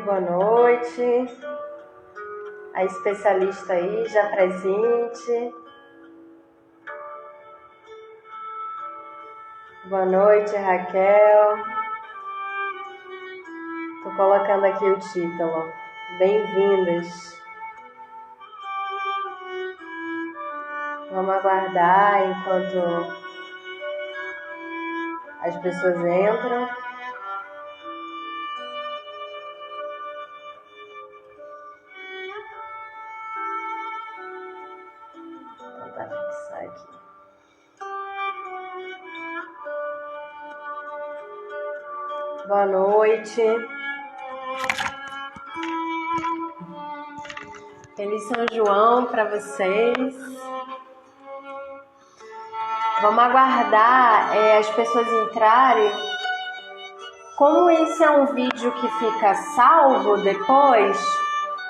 boa noite. A especialista aí já presente. Boa noite, Raquel. Tô colocando aqui o título. Bem-vindas. Vamos aguardar enquanto as pessoas entram. Vou tentar fixar aqui. Boa noite. Feliz São João para vocês. Vamos aguardar as pessoas entrarem. Como esse é um vídeo que fica salvo depois,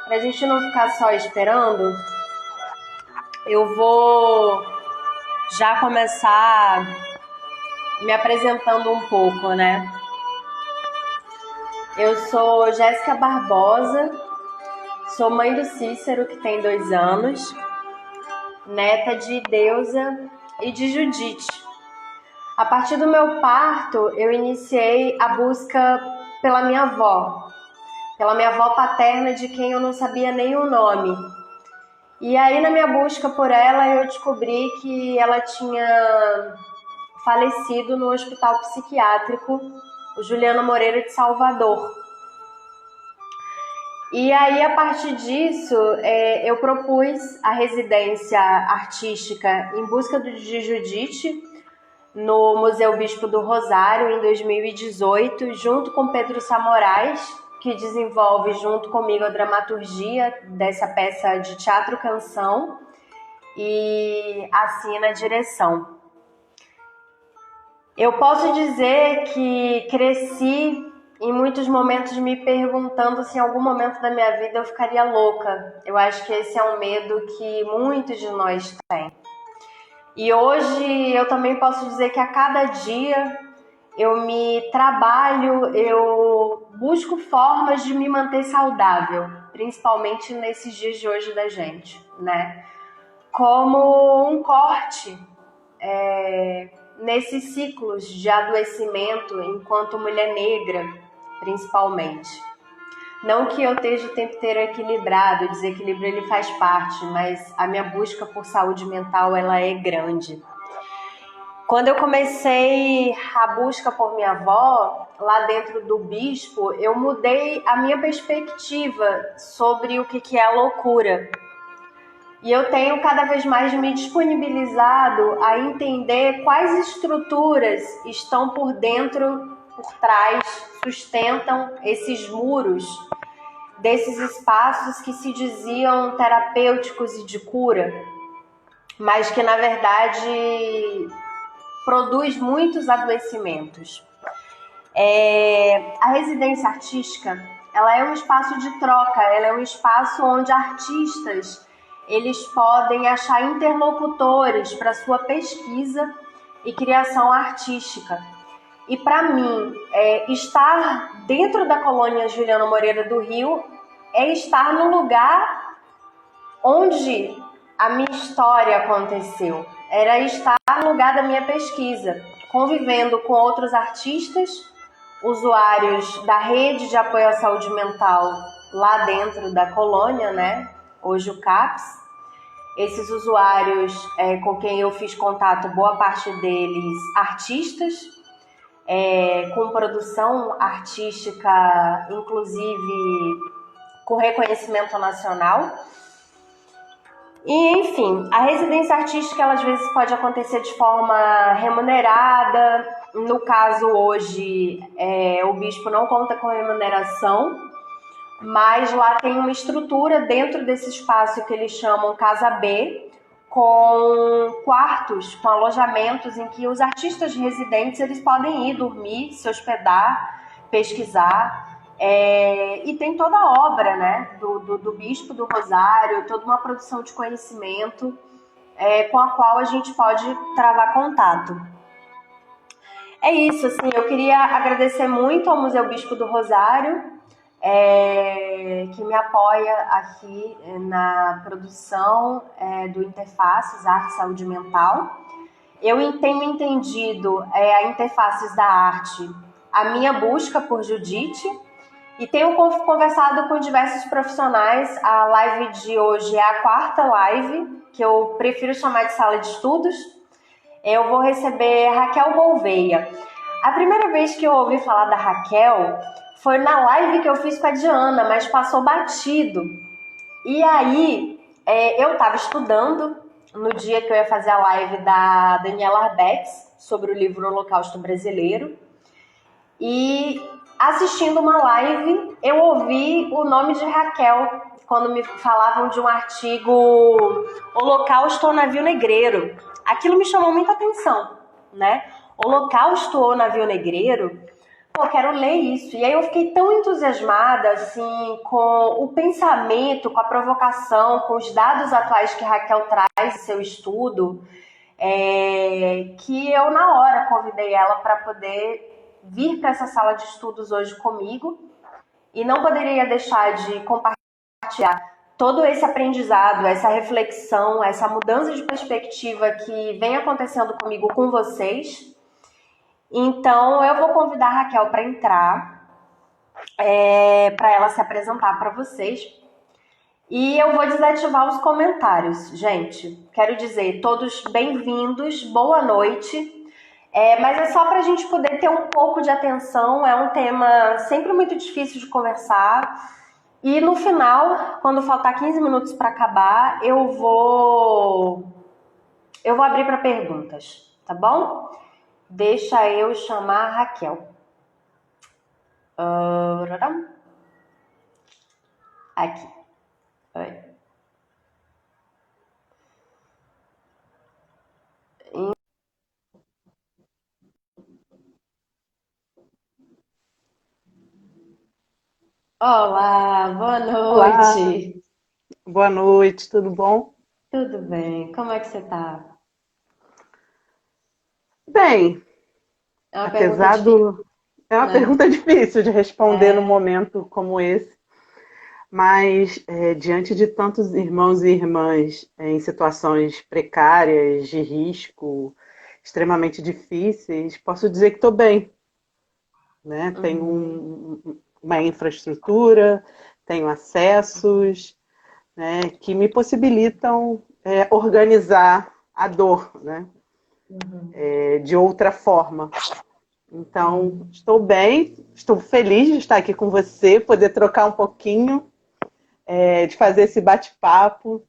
para a gente não ficar só esperando, eu vou já começar me apresentando um pouco, né? Eu sou Jéssica Barbosa, sou mãe do Cícero, que tem 2 anos, neta de Deusa e de Judite. A partir do meu parto, eu iniciei a busca pela minha avó paterna, de quem eu não sabia nem o nome. E aí, na minha busca por ela, eu descobri que ela tinha falecido no hospital psiquiátrico, o Juliano Moreira de Salvador. E aí, a partir disso, eu propus a residência artística Em Busca de Judite, no Museu Bispo do Rosário, em 2018, junto com Pedro Samorais, que desenvolve junto comigo a dramaturgia dessa peça de teatro-canção e assina a direção. Eu posso dizer que cresci em muitos momentos me perguntando se em algum momento da minha vida eu ficaria louca. Eu acho que esse é um medo que muitos de nós têm. E hoje eu também posso dizer que a cada dia eu me trabalho, eu busco formas de me manter saudável, principalmente nesses dias de hoje da gente, né? Como um corte nesses ciclos de adoecimento enquanto mulher negra, principalmente. Não que eu esteja o tempo inteiro equilibrado, o desequilíbrio ele faz parte, mas a minha busca por saúde mental ela é grande. Quando eu comecei a busca por minha avó, lá dentro do Bispo, eu mudei a minha perspectiva sobre o que é a loucura. E eu tenho cada vez mais me disponibilizado a entender quais estruturas estão por dentro, por trás, sustentam esses muros desses espaços que se diziam terapêuticos e de cura, mas que na verdade produz muitos adoecimentos. A residência artística, ela é um espaço de troca, ela é um espaço onde artistas eles podem achar interlocutores para sua pesquisa e criação artística. E para mim, estar dentro da colônia Juliano Moreira do Rio é estar no lugar onde a minha história aconteceu. Era estar no lugar da minha pesquisa, convivendo com outros artistas, usuários da rede de apoio à saúde mental lá dentro da colônia, né? Hoje o CAPS. Esses usuários com quem eu fiz contato, boa parte deles artistas, com produção artística, inclusive com reconhecimento nacional. E, enfim, a residência artística, ela às vezes pode acontecer de forma remunerada. No caso, hoje, o Bispo não conta com remuneração, mas lá tem uma estrutura dentro desse espaço que eles chamam Casa B, com quartos, com alojamentos em que os artistas residentes eles podem ir dormir, se hospedar, pesquisar. E tem toda a obra, né, do Bispo do Rosário, toda uma produção de conhecimento com a qual a gente pode travar contato. É isso, assim, eu queria agradecer muito ao Museu Bispo do Rosário que me apoia aqui na produção do Interfaces Arte e Saúde Mental. Eu tenho entendido a Interfaces da Arte, a minha busca por Judite, e tenho conversado com diversos profissionais. A live de hoje é a quarta live, que eu prefiro chamar de sala de estudos. Eu vou receber Raquel Gouveia. A primeira vez que eu ouvi falar da Raquel foi na live que eu fiz com a Diana, mas passou batido. E aí, eu estava estudando no dia que eu ia fazer a live da Daniela Arbex sobre o livro Holocausto Brasileiro. E assistindo uma live, eu ouvi o nome de Raquel quando me falavam de um artigo Holocausto ou Navio Negreiro. Aquilo me chamou muita atenção, né? Holocausto ou Navio Negreiro, pô, quero ler isso. E aí eu fiquei tão entusiasmada, assim, com o pensamento, com a provocação, com os dados atuais que Raquel traz em seu estudo, que eu, na hora, convidei ela para poder vir para essa sala de estudos hoje comigo. E não poderia deixar de compartilhar todo esse aprendizado, essa reflexão, essa mudança de perspectiva que vem acontecendo comigo com vocês. Então, eu vou convidar a Raquel para entrar, para ela se apresentar para vocês. E eu vou desativar os comentários, gente. Quero dizer, todos bem-vindos, boa noite. Mas é só para a gente poder ter um pouco de atenção. É um tema sempre muito difícil de conversar. E no final, quando faltar 15 minutos para acabar, eu vou abrir para perguntas, tá bom? Deixa eu chamar a Raquel. Aqui. Oi. Olá, boa Olá, noite. boa noite, tudo bom? Tudo bem? Como é que você tá? Bem, É uma pergunta apesar difícil, do. É uma né? pergunta difícil de responder num É. momento como esse, mas diante de tantos irmãos e irmãs em situações precárias, de risco, extremamente difíceis, posso dizer que estou bem, né? Tenho Uhum, uma infraestrutura, tenho acessos, né, que me possibilitam organizar a dor, né? uhum, De outra forma. Então, uhum, estou bem, estou feliz de estar aqui com você, poder trocar um pouquinho, de fazer esse bate-papo.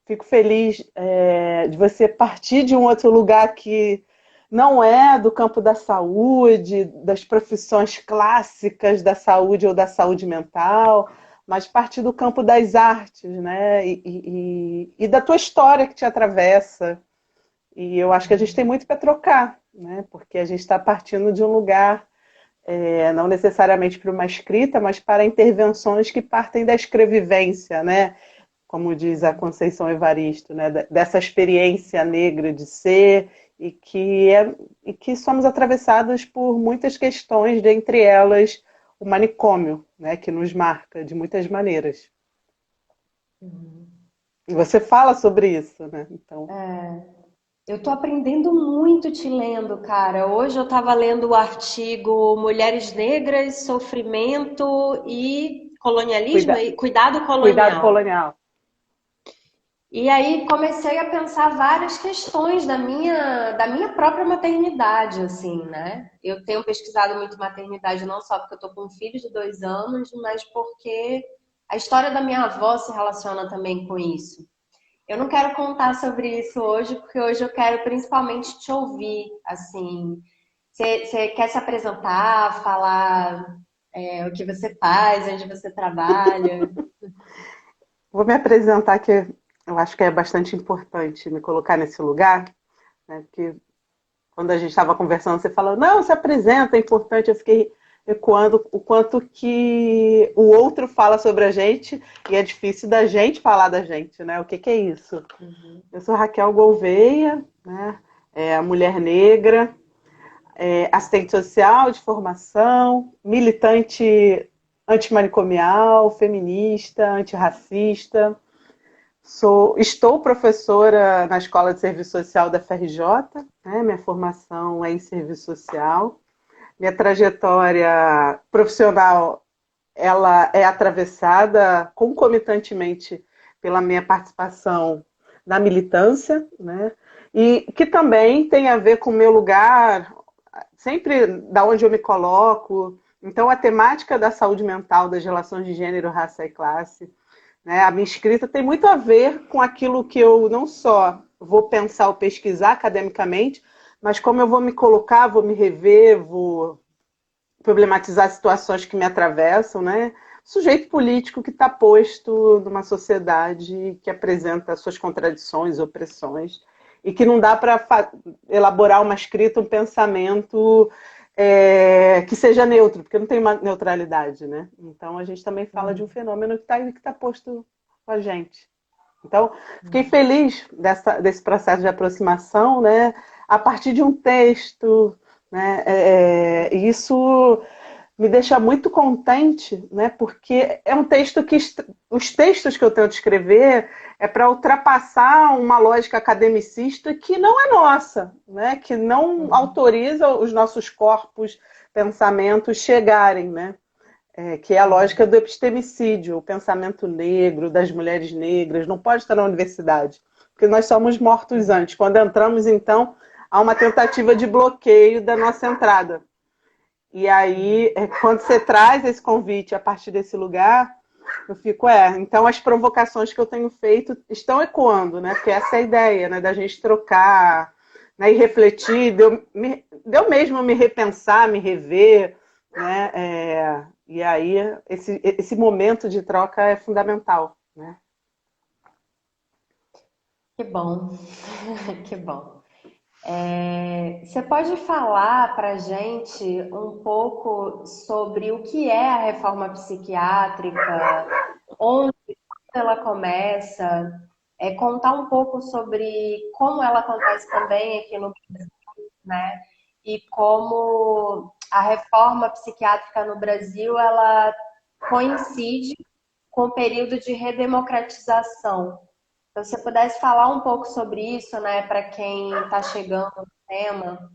Fico feliz de você partir de um outro lugar que não é do campo da saúde, das profissões clássicas da saúde ou da saúde mental, mas partir do campo das artes, né? E da tua história que te atravessa. E eu acho que a gente tem muito para trocar, né? Porque a gente está partindo de um lugar, não necessariamente para uma escrita, mas para intervenções que partem da escrevivência, né? Como diz a Conceição Evaristo, né? Dessa experiência negra de ser e que somos atravessados por muitas questões, dentre elas o manicômio, né? Que nos marca de muitas maneiras. uhum. E você fala sobre isso, né? Então, Eu tô aprendendo muito te lendo, cara. Hoje eu tava lendo o artigo Mulheres Negras, Sofrimento e Colonialismo, cuida, e Cuidado cuidado Colonial. colonial. E aí comecei a pensar várias questões da minha própria maternidade, assim, né? Eu tenho pesquisado muito maternidade não só porque eu tô com um filho de 2 anos, mas porque a história da minha avó se relaciona também com isso. Eu não quero contar sobre isso hoje, porque hoje eu quero principalmente te ouvir, assim. Você quer se apresentar, falar o que você faz, onde você trabalha? Vou me apresentar, que eu acho que é bastante importante me colocar nesse lugar, né? Porque quando a gente estava conversando, você falou, não, se apresenta, é importante. Eu fiquei ecoando o quanto que o outro fala sobre a gente e é difícil da gente falar da gente, né? O que que é isso? Uhum, Eu sou Raquel Gouveia, né? Mulher negra, assistente social de formação, militante antimanicomial, feminista, antirracista. Estou professora na Escola de Serviço Social da FRJ, né? Minha formação é em serviço social. Minha trajetória profissional ela é atravessada concomitantemente pela minha participação na militância, né? E que também tem a ver com o meu lugar, sempre da onde eu me coloco. Então, a temática da saúde mental, das relações de gênero, raça e classe, né? A minha escrita tem muito a ver com aquilo que eu não só vou pensar ou pesquisar academicamente, mas como eu vou me colocar, vou me rever, vou problematizar situações que me atravessam, né? Sujeito político que está posto numa sociedade que apresenta suas contradições, opressões, e que não dá para elaborar uma escrita, um pensamento que seja neutro, porque não tem uma neutralidade, né? Então a gente também fala de um fenômeno que tá posto com a gente. Então, fiquei feliz desse processo de aproximação, né? A partir de um texto, né? E isso me deixa muito contente, né? Porque é um texto que os textos que eu tento escrever é para ultrapassar uma lógica academicista que não é nossa, né? Que não autoriza os nossos corpos, pensamentos chegarem, né? Que é a lógica do epistemicídio, o pensamento negro, das mulheres negras, não pode estar na universidade, porque nós somos mortos antes. Quando entramos, então, há uma tentativa de bloqueio da nossa entrada. E aí, quando você traz esse convite a partir desse lugar, eu fico, então as provocações que eu tenho feito estão ecoando, né? Porque essa é a ideia, né? Da gente trocar, né? E refletir, deu mesmo me repensar, me rever, né? E aí, esse momento de troca é fundamental, né? Que bom, que bom. Você pode falar para a gente um pouco sobre o que é a reforma psiquiátrica, onde ela começa, contar um pouco sobre como ela acontece também aqui no Brasil, né? E como a reforma psiquiátrica no Brasil ela coincide com o período de redemocratização. Então, se você pudesse falar um pouco sobre isso, né, para quem está chegando no tema.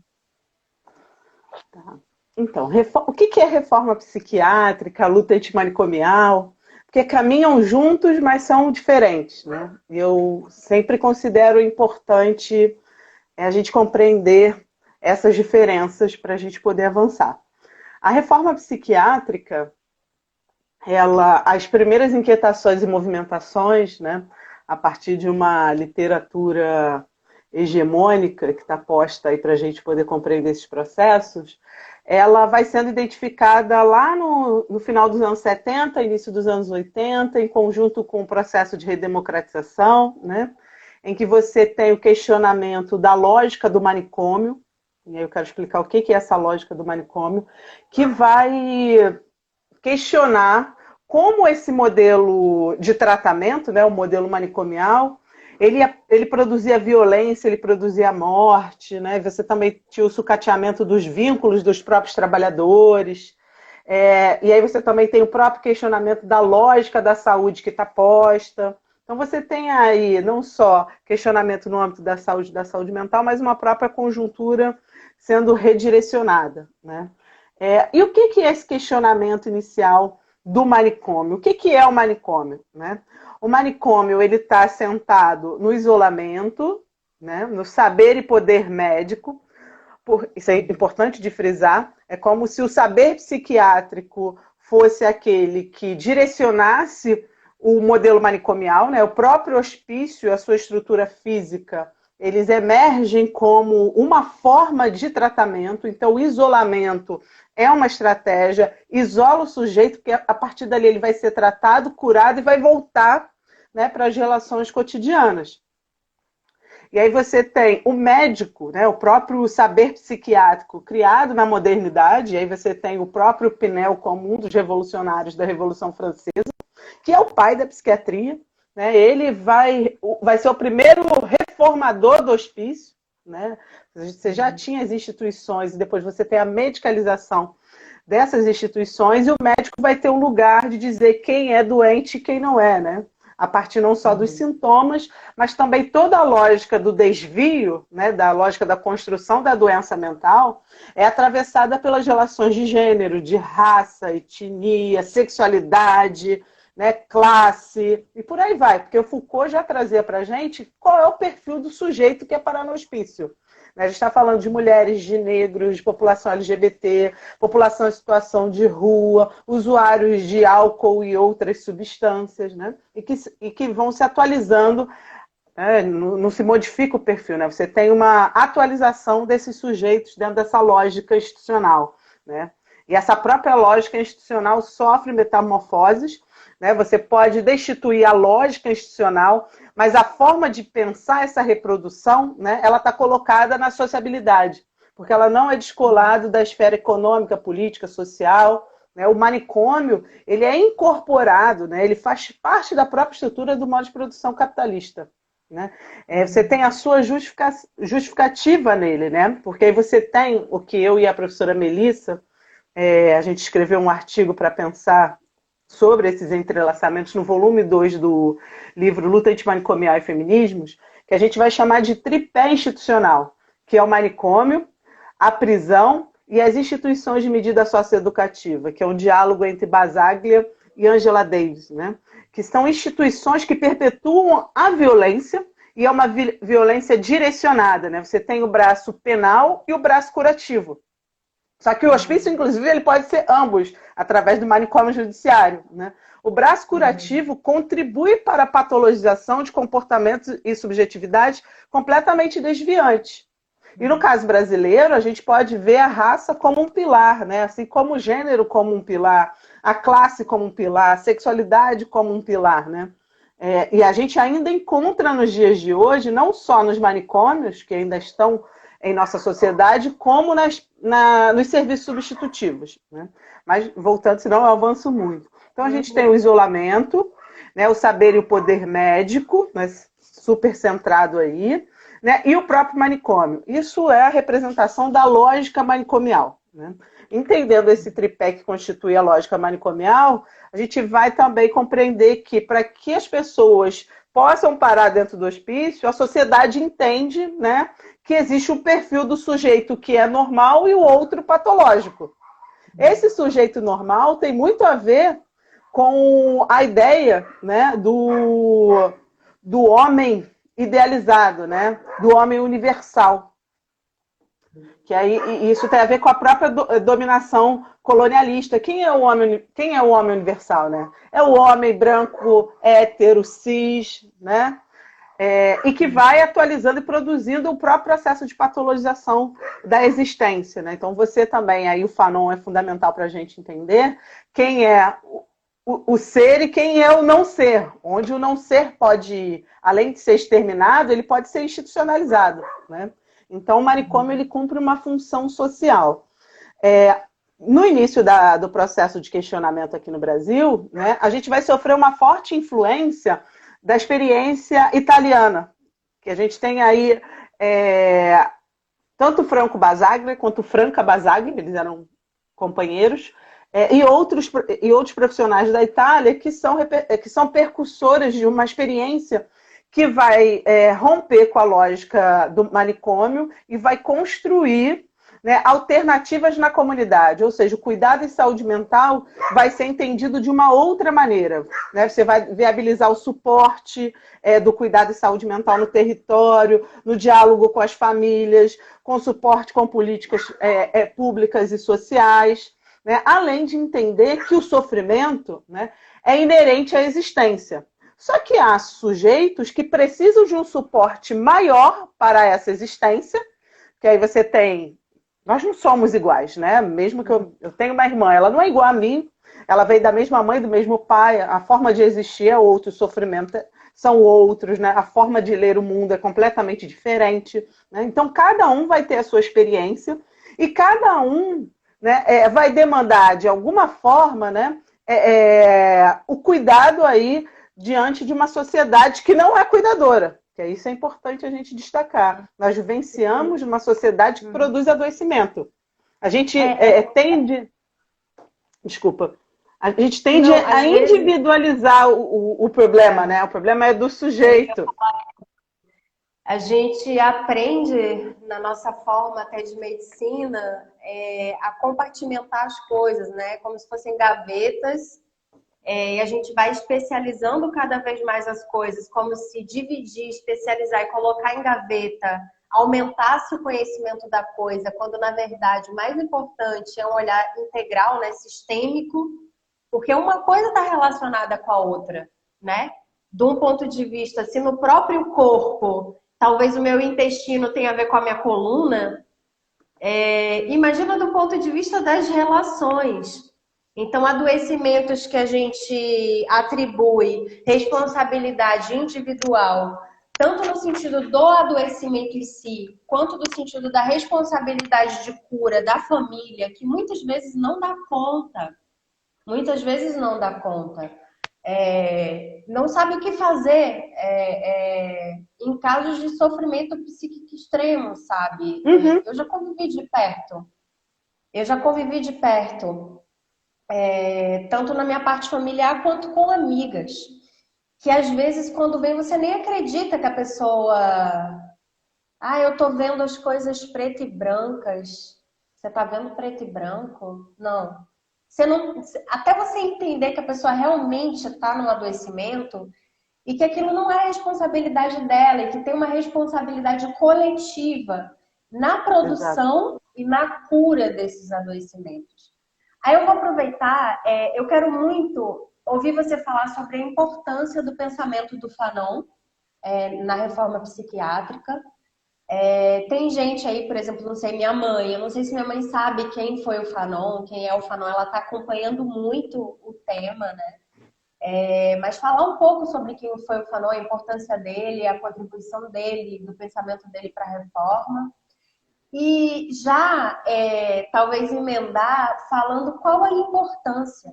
Tá. Então, o que é reforma psiquiátrica, luta antimanicomial? Porque caminham juntos, mas são diferentes, né? Eu sempre considero importante a gente compreender essas diferenças para a gente poder avançar. A reforma psiquiátrica, as primeiras inquietações e movimentações, né, a partir de uma literatura hegemônica que está posta aí para a gente poder compreender esses processos, ela vai sendo identificada lá no final dos anos 70, início dos anos 80, em conjunto com o processo de redemocratização, né, em que você tem o questionamento da lógica do manicômio, e aí eu quero explicar o que é essa lógica do manicômio, que vai questionar como esse modelo de tratamento, né, o modelo manicomial, ele produzia violência, ele produzia morte, né? Você também tinha o sucateamento dos vínculos dos próprios trabalhadores, e aí você também tem o próprio questionamento da lógica da saúde que está posta. Então você tem aí não só questionamento no âmbito da saúde mental, mas uma própria conjuntura sendo redirecionada, né? E o que é esse questionamento inicial do manicômio? O que é o manicômio, né? O manicômio ele está assentado no isolamento, né? No saber e poder médico. Isso é importante de frisar. É como se o saber psiquiátrico fosse aquele que direcionasse o modelo manicomial, né? O próprio hospício, a sua estrutura física, eles emergem como uma forma de tratamento. Então, o isolamento é uma estratégia, isola o sujeito, porque a partir dali ele vai ser tratado, curado e vai voltar, né, para as relações cotidianas. E aí você tem o médico, né, o próprio saber psiquiátrico criado na modernidade, e aí você tem o próprio Pinel como um dos revolucionários da Revolução Francesa, que é o pai da psiquiatria, né? Ele vai ser o primeiro reformador do hospício, né? Você já tinha as instituições e depois você tem a medicalização dessas instituições, e o médico vai ter um lugar de dizer quem é doente e quem não é, né? A partir não só dos sintomas, mas também toda a lógica do desvio, né, da lógica da construção da doença mental, é atravessada pelas relações de gênero, de raça, etnia, sexualidade, né, classe, e por aí vai. Porque o Foucault já trazia para a gente qual é o perfil do sujeito que é parar no hospício. A gente está falando de mulheres, de negros, de população LGBT, população em situação de rua, usuários de álcool e outras substâncias, né? E que vão se atualizando, né? Não se modifica o perfil, né? Você tem uma atualização desses sujeitos dentro dessa lógica institucional, né? E essa própria lógica institucional sofre metamorfoses, né? Você pode destituir a lógica institucional, mas a forma de pensar essa reprodução, né, ela está colocada na sociabilidade, porque ela não é descolada da esfera econômica, política, social, né? O manicômio, ele é incorporado, né? Ele faz parte da própria estrutura do modo de produção capitalista, né? Você tem a sua justificativa nele, né? Porque aí você tem o que eu e a professora Melissa, a gente escreveu um artigo para pensar sobre esses entrelaçamentos no volume 2 do livro Luta Antimanicomial e Feminismos, que a gente vai chamar de tripé institucional, que é o manicômio, a prisão e as instituições de medida socioeducativa, que é um diálogo entre Basaglia e Angela Davis, né? Que são instituições que perpetuam a violência, e é uma violência direcionada, né? Você tem o braço penal e o braço curativo. Só que o hospício, inclusive, ele pode ser ambos, através do manicômio judiciário, né? O braço curativo contribui para a patologização de comportamentos e subjetividades completamente desviantes. E no caso brasileiro, a gente pode ver a raça como um pilar, né? Assim como o gênero como um pilar, a classe como um pilar, a sexualidade como um pilar, né? E a gente ainda encontra nos dias de hoje, não só nos manicômios, que ainda estão em nossa sociedade, como nos serviços substitutivos, né? Mas, voltando, senão eu avanço muito. Então, a gente tem o isolamento, né, o saber e o poder médico, mas super centrado aí, né, e o próprio manicômio. Isso é a representação da lógica manicomial, né? Entendendo esse tripé que constitui a lógica manicomial, a gente vai também compreender que, para que as pessoas possam parar dentro do hospício, a sociedade entende, né, que existe um perfil do sujeito que é normal e o outro patológico. Esse sujeito normal tem muito a ver com a ideia, né, do homem idealizado, né, do homem universal. Que aí, isso tem a ver com a própria dominação colonialista. Quem é o homem universal, né? É o homem branco, hétero, cis, né? E que vai atualizando e produzindo o próprio processo de patologização da existência, né? Então você também, aí o Fanon é fundamental para a gente entender quem é o ser e quem é o não ser, onde o não ser pode, além de ser exterminado, ele pode ser institucionalizado, né? Então o manicômio ele cumpre uma função social. No início do processo de questionamento aqui no Brasil, né, a gente vai sofrer uma forte influência da experiência italiana, que a gente tem aí tanto Franco Basaglia quanto Franca Basaglia, eles eram companheiros, e outros profissionais da Itália que são percussores de uma experiência que vai romper com a lógica do manicômio e vai construir, né, alternativas na comunidade, ou seja, o cuidado em saúde mental vai ser entendido de uma outra maneira, né? Você vai viabilizar o suporte do cuidado em saúde mental no território, no diálogo com as famílias, com suporte com políticas públicas e sociais, né? Além de entender que o sofrimento, né, é inerente à existência. Só que há sujeitos que precisam de um suporte maior para essa existência, que aí você tem... Nós não somos iguais, né? Mesmo que eu tenha uma irmã, ela não é igual a mim, ela veio da mesma mãe, do mesmo pai, a forma de existir é outra, o sofrimento são outros, né? A forma de ler o mundo é completamente diferente, né? Então, cada um vai ter a sua experiência e cada um, né, vai demandar, de alguma forma, né, o cuidado aí diante de uma sociedade que não é cuidadora. Que isso é importante a gente destacar. Nós vivenciamos uma sociedade que produz adoecimento. A gente tende... Desculpa. A gente tende Não, a às vezes individualizar o problema, é, né? O problema é do sujeito. a gente aprende na nossa forma até de medicina a compartimentar as coisas, né? Como se fossem gavetas, e a gente vai especializando cada vez mais as coisas, como se dividir, especializar e colocar em gaveta aumentasse o conhecimento da coisa, quando na verdade o mais importante é um olhar integral, né, sistêmico, porque uma coisa está relacionada com a outra, né? De um ponto de vista, se no próprio corpo, talvez o meu intestino tenha a ver com a minha coluna, imagina do ponto de vista das relações. Então, adoecimentos que a gente atribui responsabilidade individual, tanto no sentido do adoecimento em si, quanto no sentido da responsabilidade de cura da família, que muitas vezes não dá conta. Muitas vezes não dá conta. Não sabe o que fazer em casos de sofrimento psíquico extremo, sabe? Uhum. Eu já convivi de perto. Eu já convivi de perto, tanto na minha parte familiar quanto com amigas. Que às vezes, quando vem, você nem acredita que a pessoa. Ah, eu tô vendo as coisas preto e brancas. Você tá vendo preto e branco? Não. Você não, até você entender que a pessoa realmente está no adoecimento e que aquilo não é responsabilidade dela e que tem uma responsabilidade coletiva na Exato. produção e na cura desses adoecimentos. Aí eu vou aproveitar, eu quero muito ouvir você falar sobre a importância do pensamento do Fanon na reforma psiquiátrica. Tem gente aí, por exemplo, não sei, minha mãe, eu não sei se minha mãe sabe quem foi o Fanon, quem é o Fanon, ela está acompanhando muito o tema, né? Mas falar um pouco sobre quem foi o Fanon, a importância dele, a contribuição dele, do pensamento dele para a reforma. E já, talvez, emendar falando qual a importância,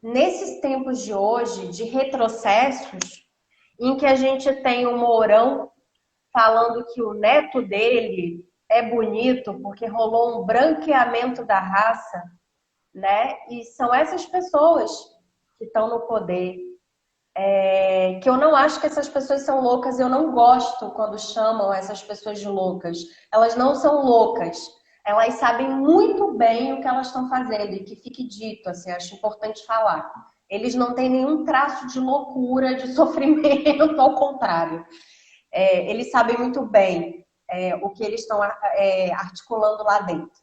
nesses tempos de hoje, de retrocessos, em que a gente tem o Mourão falando que o neto dele é bonito porque rolou um branqueamento da raça, né? E são essas pessoas que estão no poder. Que eu não acho que essas pessoas são loucas, eu não gosto quando chamam essas pessoas de loucas. Elas não são loucas. Elas sabem muito bem o que elas estão fazendo e que fique dito, assim, acho importante falar. Eles não têm nenhum traço de loucura, de sofrimento, ao contrário. Eles sabem muito bem o que eles estão articulando lá dentro.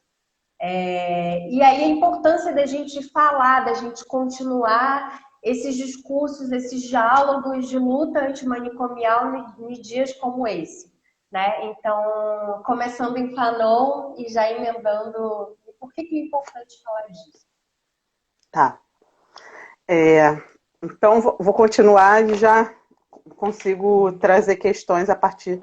E aí a importância da gente falar, da gente continuar esses discursos, esses diálogos de luta antimanicomial em dias como esse, né? Então, começando em Fanon e já emendando, por que é importante falar disso? Tá. Então, vou continuar e já consigo trazer questões a partir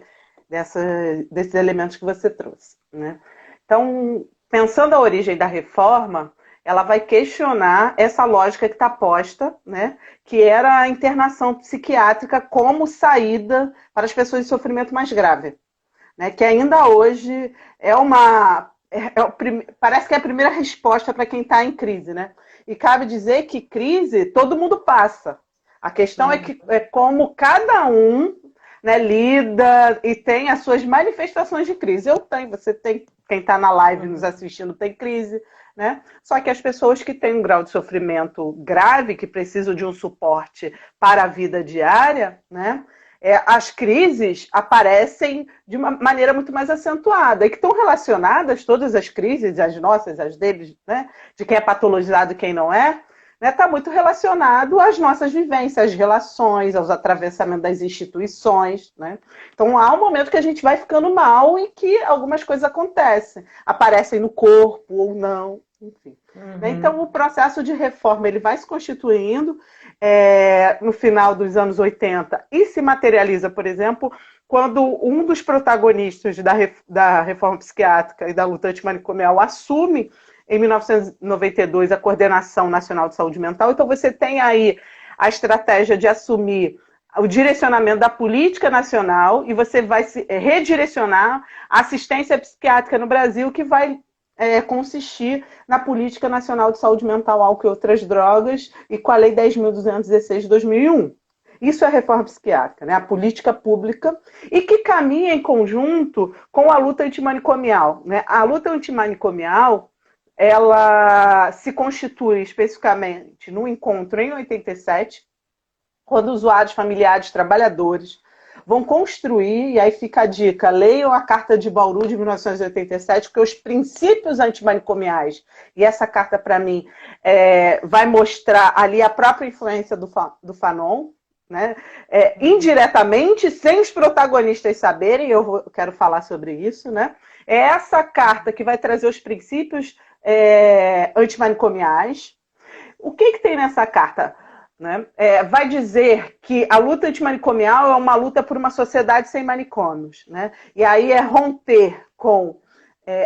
desses elementos que você trouxe, né? Então, pensando a origem da reforma, ela vai questionar essa lógica que está posta, né? Que era a internação psiquiátrica como saída para as pessoas de sofrimento mais grave, né? Que ainda hoje parece que é a primeira resposta para quem está em crise, né? E cabe dizer que crise todo mundo passa. A questão é como cada um, né, lida e tem as suas manifestações de crise. Eu tenho, você tem, quem está na live nos assistindo tem crise, né? Só que as pessoas que têm um grau de sofrimento grave, que precisam de um suporte para a vida diária, né? As crises aparecem de uma maneira muito mais acentuada e que estão relacionadas, todas as crises, as nossas, as deles, né? De quem é patologizado e quem não é, né? Está muito relacionado às nossas vivências, às relações, aos atravessamentos das instituições, né? Então há um momento que a gente vai ficando mal e que algumas coisas acontecem, aparecem no corpo ou não, enfim. Então o processo de reforma ele vai se constituindo no final dos anos 80 e se materializa, por exemplo, quando um dos protagonistas da reforma psiquiátrica e da luta antimanicomial assume em 1992 a Coordenação Nacional de Saúde Mental. Então você tem aí a estratégia de assumir o direcionamento da política nacional e você vai redirecionar a assistência psiquiátrica no Brasil, que vai consistir na Política Nacional de Saúde Mental, Álcool e Outras Drogas e com a Lei 10.216 de 2001. Isso é reforma psiquiátrica, né? A política pública, e que caminha em conjunto com a luta antimanicomial, né? A luta antimanicomial, ela se constitui especificamente no encontro em 87, quando usuários, familiares, trabalhadores vão construir, e aí fica a dica, leiam a Carta de Bauru de 1987, porque os princípios antimanicomiais, e essa carta, para mim, vai mostrar ali a própria influência do Fanon, né? Indiretamente, sem os protagonistas saberem, quero falar sobre isso, né? É essa carta que vai trazer os princípios antimanicomiais. O que tem nessa carta? Né? Vai dizer que a luta antimanicomial é uma luta por uma sociedade sem manicômios, né? E aí é romper com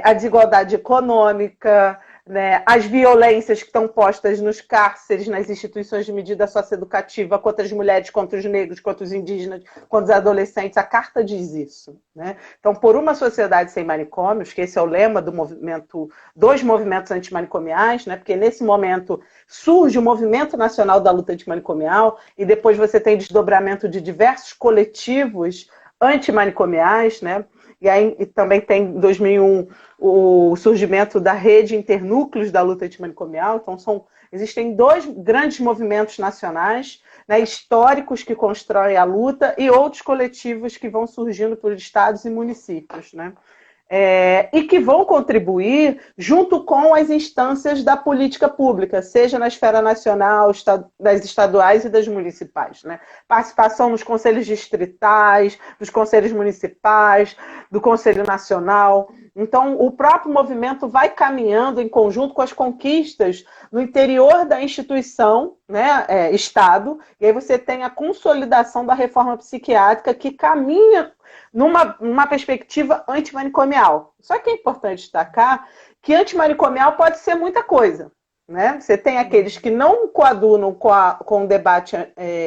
a desigualdade econômica, né? As violências que estão postas nos cárceres, nas instituições de medida socioeducativa contra as mulheres, contra os negros, contra os indígenas, contra os adolescentes. A carta diz isso, né? Então, por uma sociedade sem manicômios, que esse é o lema dos movimentos antimanicomiais, né? Porque nesse momento surge o Movimento Nacional da Luta Antimanicomial e depois você tem desdobramento de diversos coletivos antimanicomiais, né? E aí também tem, em 2001, o surgimento da rede Internúcleos da Luta Antimanicomial. Então, existem dois grandes movimentos nacionais, né, históricos, que constroem a luta, e outros coletivos que vão surgindo por estados e municípios, né? E que vão contribuir junto com as instâncias da política pública, seja na esfera nacional, das estaduais e das municipais, né? Participação nos conselhos distritais, nos conselhos municipais, do Conselho Nacional. Então, o próprio movimento vai caminhando em conjunto com as conquistas no interior da instituição, né, Estado, e aí você tem a consolidação da reforma psiquiátrica que caminha numa perspectiva antimanicomial. Só que é importante destacar que antimanicomial pode ser muita coisa, né? Você tem aqueles que não coadunam com o debate,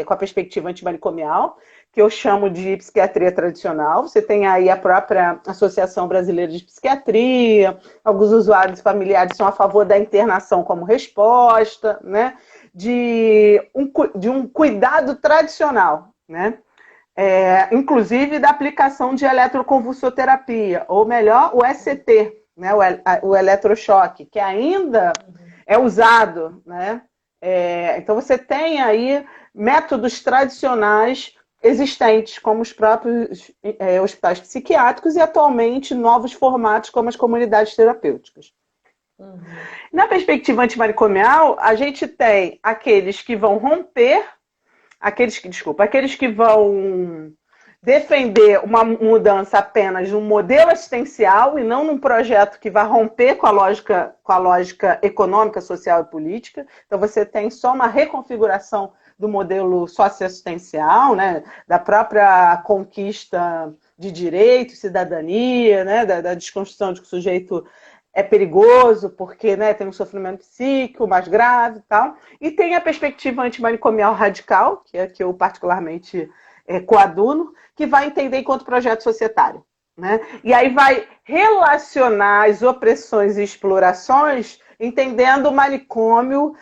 com a perspectiva antimanicomial, que eu chamo de psiquiatria tradicional. Você tem aí a própria Associação Brasileira de Psiquiatria, alguns usuários familiares são a favor da internação como resposta, né? De um cuidado tradicional, né? Inclusive da aplicação de eletroconvulsoterapia, ou melhor, o ECT, né? O eletrochoque, que ainda é usado, né? Então você tem aí métodos tradicionais existentes, como os próprios hospitais psiquiátricos, e atualmente novos formatos, como as comunidades terapêuticas. Uhum. Na perspectiva antimanicomial, a gente tem aqueles que vão romper, aqueles que vão defender uma mudança apenas num modelo assistencial e não num projeto que vai romper com a lógica econômica, social e política. Então você tem só uma reconfiguração do modelo socioassistencial, né, da própria conquista de direitos, cidadania, né, da desconstrução de que o sujeito é perigoso porque, né, tem um sofrimento psíquico mais grave e tal. E tem a perspectiva antimanicomial radical, que é que eu particularmente coaduno, que vai entender enquanto projeto societário, né? E aí vai relacionar as opressões e explorações entendendo o manicômio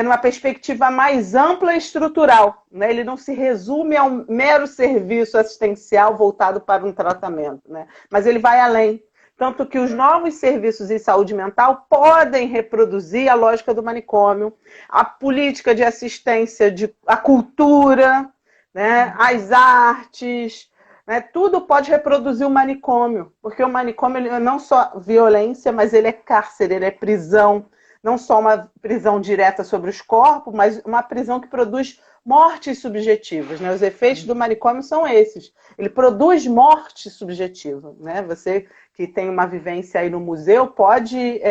numa perspectiva mais ampla e estrutural, né? Ele não se resume a um mero serviço assistencial voltado para um tratamento, né? Mas ele vai além. Tanto que os novos serviços em saúde mental podem reproduzir a lógica do manicômio, a política de assistência, a cultura, né, as artes, né, tudo pode reproduzir o manicômio, porque o manicômio ele é não só violência, mas ele é cárcere, ele é prisão, não só uma prisão direta sobre os corpos, mas uma prisão que produz mortes subjetivas, né? Os efeitos do manicômio são esses. Ele produz morte subjetiva, né? Você que tem uma vivência aí no museu pode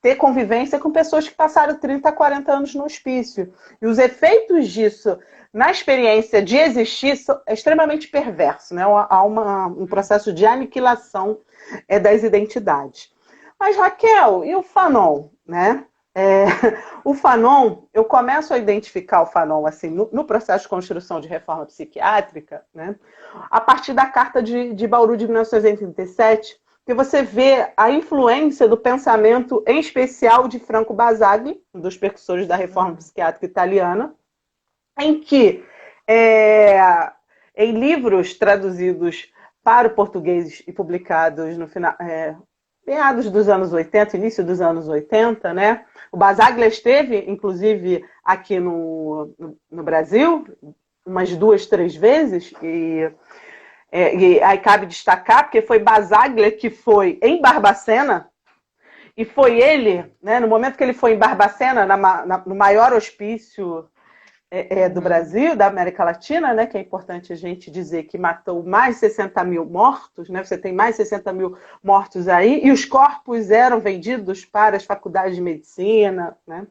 ter convivência com pessoas que passaram 30, 40 anos no hospício. E os efeitos disso na experiência de existir é extremamente perverso, né? Há um processo de aniquilação das identidades. Mas, Raquel, e o Fanon, né? O Fanon, eu começo a identificar o Fanon assim, no processo de construção de reforma psiquiátrica, né, a partir da Carta de Bauru de 1987, porque você vê a influência do pensamento, em especial de Franco Basaglia, um dos percussores da reforma psiquiátrica italiana, em que, em livros traduzidos para o português e publicados no final, meados dos anos 80, início dos anos 80, né? O Basaglia esteve, inclusive, aqui no Brasil, umas 2, 3 vezes, e aí cabe destacar, porque foi Basaglia que foi em Barbacena, e foi ele, né, no momento que ele foi em Barbacena, no maior hospício do Brasil, da América Latina, né, que é importante a gente dizer que matou mais de 60 mil mortos, né, você tem mais de 60 mil mortos aí, e os corpos eram vendidos para as faculdades de medicina, né.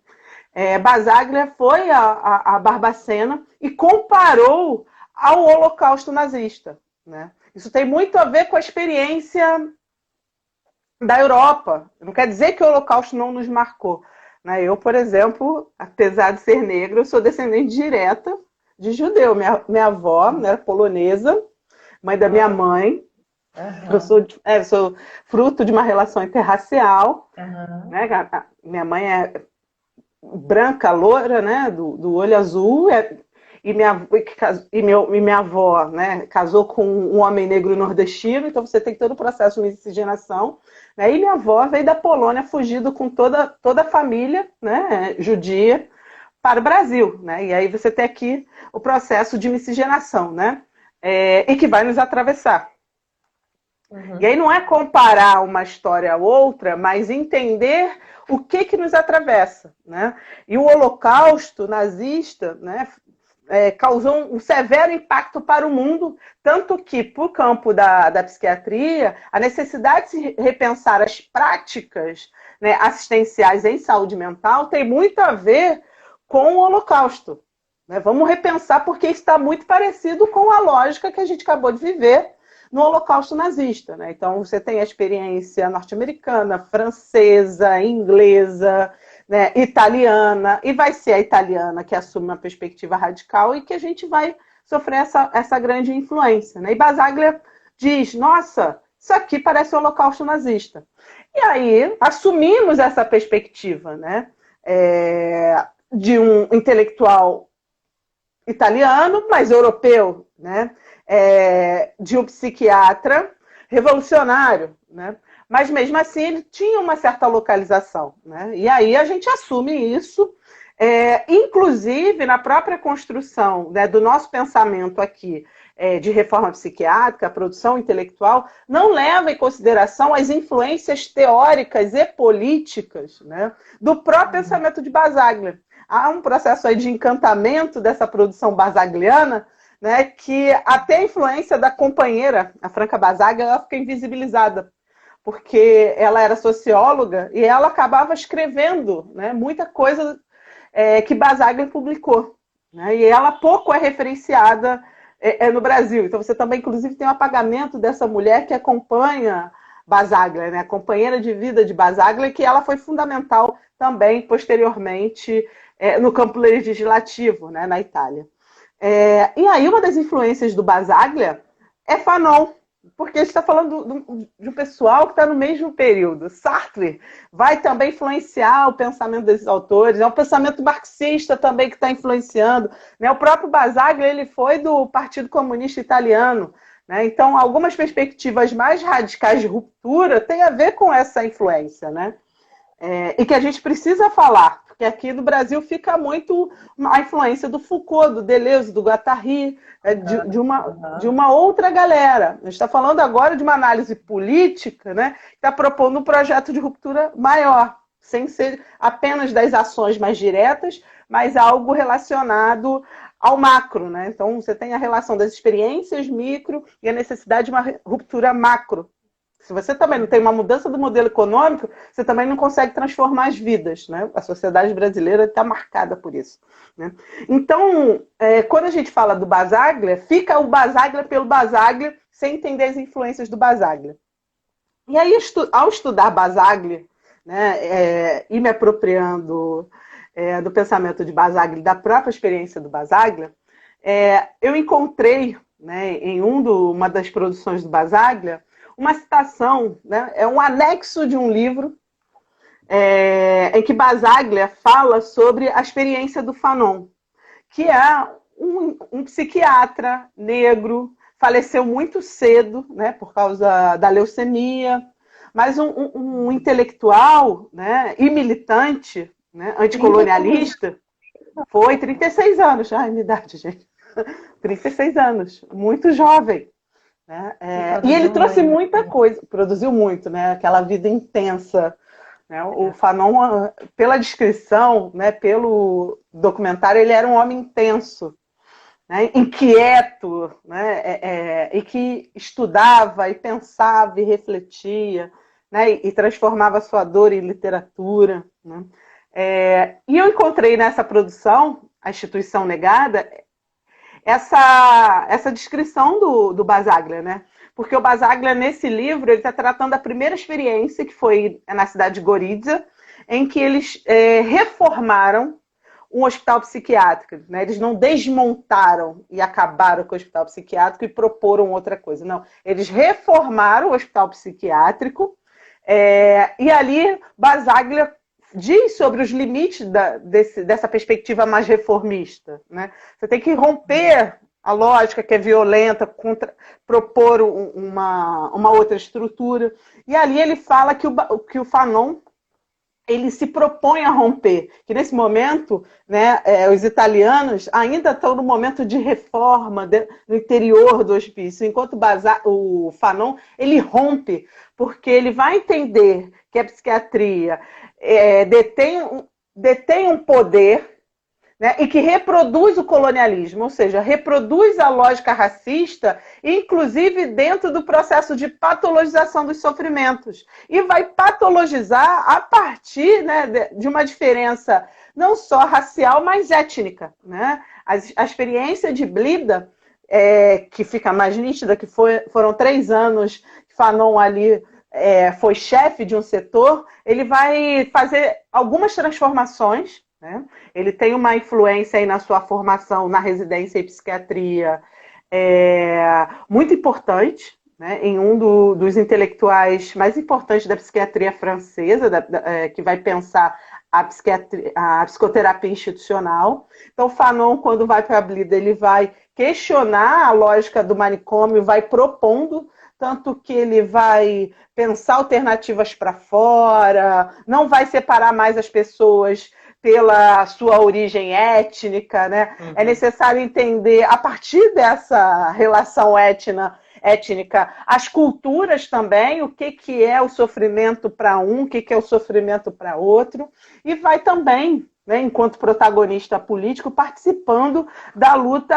Basaglia foi a Barbacena e comparou ao Holocausto nazista, né. Isso tem muito a ver com a experiência da Europa. Não quer dizer que o Holocausto não nos marcou. Eu, por exemplo, apesar de ser negra, eu sou descendente direta de judeu. Minha avó era polonesa, mãe da minha mãe. Uhum. Eu sou fruto de uma relação interracial. Uhum. Né? Minha mãe é branca, loura, né? do olho azul. E minha avó, né, casou com um homem negro nordestino, então você tem todo o processo de miscigenação. Né, e minha avó veio da Polônia, fugido com toda a família, né, judia, para o Brasil. Né, e aí você tem aqui o processo de miscigenação, né, e que vai nos atravessar. Uhum. E aí não é comparar uma história a outra, mas entender o que nos atravessa. Né? E o Holocausto nazista, né, causou um severo impacto para o mundo, tanto que, para o campo da psiquiatria, a necessidade de se repensar as práticas, né, assistenciais em saúde mental tem muito a ver com o Holocausto. Né? Vamos repensar, porque está muito parecido com a lógica que a gente acabou de viver no Holocausto nazista. Né? Então, você tem a experiência norte-americana, francesa, inglesa, né, italiana, e vai ser a italiana que assume uma perspectiva radical e que a gente vai sofrer essa grande influência. Né? E Basaglia diz, nossa, isso aqui parece o Holocausto nazista. E aí assumimos essa perspectiva, né, de um intelectual italiano, mas europeu, né, de um psiquiatra revolucionário, né? Mas mesmo assim ele tinha uma certa localização. Né? E aí a gente assume isso, inclusive na própria construção, né, do nosso pensamento aqui de reforma psiquiátrica, a produção intelectual, não leva em consideração as influências teóricas e políticas, né, do próprio pensamento de Basaglia. Há um processo aí de encantamento dessa produção basagliana, né, que até a influência da companheira, a Franca Basaglia, ela fica invisibilizada, porque ela era socióloga e ela acabava escrevendo, né, muita coisa que Basaglia publicou. Né, e ela pouco é referenciada no Brasil. Então você também, inclusive, tem um apagamento dessa mulher que acompanha Basaglia, né, a companheira de vida de Basaglia, que ela foi fundamental também, posteriormente, no campo legislativo, né, na Itália. E aí uma das influências do Basaglia é Fanon, porque a gente está falando de um pessoal que está no mesmo período. Sartre vai também influenciar o pensamento desses autores, o pensamento marxista também que está influenciando. Né? O próprio Basaglia ele foi do Partido Comunista Italiano. Né? Então, algumas perspectivas mais radicais de ruptura têm a ver com essa influência. Né? E que a gente precisa falar, porque aqui no Brasil fica muito a influência do Foucault, do Deleuze, do Guattari, de uma outra galera. A gente está falando agora de uma análise política, né, que está propondo um projeto de ruptura maior, sem ser apenas das ações mais diretas, mas algo relacionado ao macro. Né? Então, você tem a relação das experiências micro e a necessidade de uma ruptura macro. Se você também não tem uma mudança do modelo econômico, você também não consegue transformar as vidas. Né? A sociedade brasileira está marcada por isso. Né? Então, quando a gente fala do Basaglia, fica o Basaglia pelo Basaglia, sem entender as influências do Basaglia. E aí, ao estudar Basaglia, né, e me apropriando do pensamento de Basaglia, da própria experiência do Basaglia, eu encontrei, né, em uma das produções do Basaglia, uma citação, né? É um anexo de um livro em que Basaglia fala sobre a experiência do Fanon, que é um psiquiatra negro, faleceu muito cedo, né, por causa da leucemia, mas um intelectual, né, e militante, né, anticolonialista, foi 36 anos. Ai, minha idade, gente. 36 anos, muito jovem. Né? E ele trouxe muita coisa, produziu muito, né? Aquela vida intensa. Né? O Fanon, pela descrição, né, pelo documentário, ele era um homem intenso, né, inquieto, né, e que estudava, e pensava, e refletia, né, e transformava sua dor em literatura. Né? E eu encontrei nessa produção, A Instituição Negada, essa descrição do Basaglia, né? Porque o Basaglia, nesse livro, ele está tratando da primeira experiência, que foi na cidade de Gorizia, em que eles reformaram um hospital psiquiátrico. Né? Eles não desmontaram e acabaram com o hospital psiquiátrico e proporam outra coisa. Não, eles reformaram o hospital psiquiátrico e ali Basaglia diz sobre os limites dessa perspectiva mais reformista. Né? Você tem que romper a lógica que é violenta, propor uma outra estrutura. E ali ele fala que o Fanon ele se propõe a romper, que nesse momento, né, os italianos ainda estão no momento de reforma no interior do hospício, enquanto o Fanon ele rompe, porque ele vai entender que a psiquiatria detém um poder, né, e que reproduz o colonialismo, ou seja, reproduz a lógica racista, inclusive dentro do processo de patologização dos sofrimentos. E vai patologizar a partir, né, de uma diferença não só racial, mas étnica. Né? A experiência de Blida, que fica mais nítida, que foram 3 anos que Fanon ali foi chefe de um setor, ele vai fazer algumas transformações. Né? Ele tem uma influência aí na sua formação na residência em psiquiatria muito importante, né? Em um dos intelectuais mais importantes da psiquiatria francesa, que vai pensar a psicoterapia institucional. Então, Fanon, quando vai para a Blida, ele vai questionar a lógica do manicômio, vai propondo, tanto que ele vai pensar alternativas para fora, não vai separar mais as pessoas pela sua origem étnica, né? Uhum. É necessário entender, a partir dessa relação étnica, as culturas também, o que é o sofrimento para um, o que é o sofrimento para outro, e vai também, né, enquanto protagonista político, participando da luta